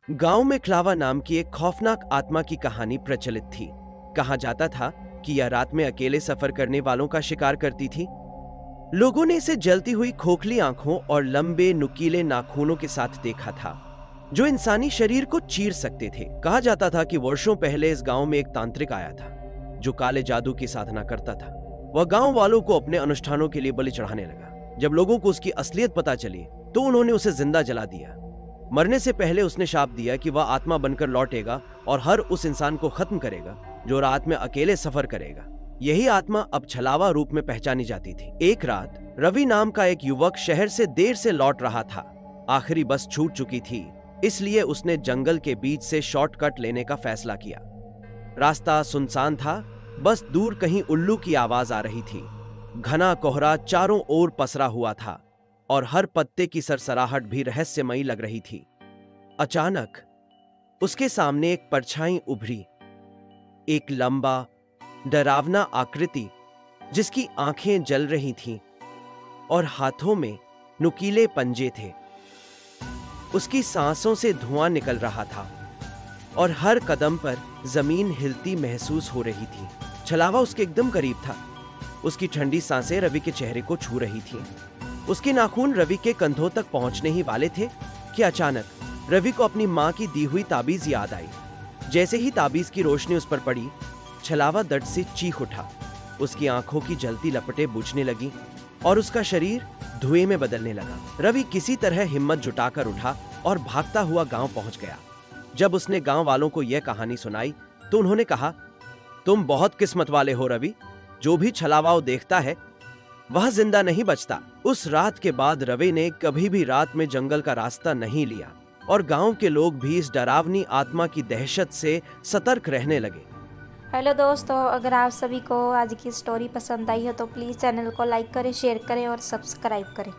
गांव में क्लावा नाम की एक खौफनाक आत्मा की कहानी प्रचलित थी। कहा जाता था कि यह रात में अकेले सफर करने वालों का शिकार करती थी। लोगों ने इसे जलती हुई खोखली आंखों और लंबे नुकीले नाखूनों के साथ देखा था, जो इंसानी शरीर को चीर सकते थे। कहा जाता था कि वर्षों पहले इस गांव में एक तांत्रिक आया था, जो काले जादू की साधना करता था। वह गांव वालों को अपने अनुष्ठानों के लिए बलि चढ़ाने लगा। जब लोगों को उसकी असलियत पता चली, तो उन्होंने उसे जिंदा जला दिया। मरने से पहले उसने शाप दिया कि वह आत्मा बनकर लौटेगा और हर उस इंसान को खत्म करेगा जो रात में अकेले सफर करेगा। यही आत्मा अब छलावा रूप में पहचानी जाती थी। एक रात रवि नाम का एक युवक शहर से देर से लौट रहा था। आखिरी बस छूट चुकी थी, इसलिए उसने जंगल के बीच से शॉर्टकट लेने का फैसला किया। रास्ता सुनसान था, बस दूर कहीं उल्लू की आवाज आ रही थी। घना कोहरा चारों ओर पसरा हुआ था और हर पत्ते की सरसराहट भी रहस्यमयी लग रही थी। अचानक उसके सामने एक परछाई उभरी, एक लंबा डरावना आकृति जिसकी आंखें जल रही थीं और हाथों में नुकीले पंजे थे। उसकी सांसों से धुआं निकल रहा था और हर कदम पर जमीन हिलती महसूस हो रही थी। छलावा उसके एकदम करीब था। उसकी ठंडी सांसें रवि के चेहरे को छू रही थीं। उसके नाखून रवि के कंधों तक पहुंचने ही वाले थे कि अचानक रवि को अपनी मां की दी हुई ताबीज याद आई। जैसे ही ताबीज की रोशनी उस पर पड़ी, छलावा दर्द से चीख उठा। उसकी आंखों की जलती लपटें बुझने लगी और उसका शरीर धुएं में बदलने लगा। रवि किसी तरह हिम्मत जुटाकर उठा और भागता हुआ गांव पहुंच गया। जब उसने गांव वालों को यह कहानी सुनाई, तो उन्होंने कहा, तुम बहुत किस्मत वाले हो रवि। जो भी छलावा देखता है वह जिंदा नहीं बचता। उस रात के बाद रवि ने कभी भी रात में जंगल का रास्ता नहीं लिया और गांव के लोग भी इस डरावनी आत्मा की दहशत से सतर्क रहने लगे। हेलो दोस्तों, अगर आप सभी को आज की स्टोरी पसंद आई हो तो प्लीज़ चैनल को लाइक करें, शेयर करें और सब्सक्राइब करें।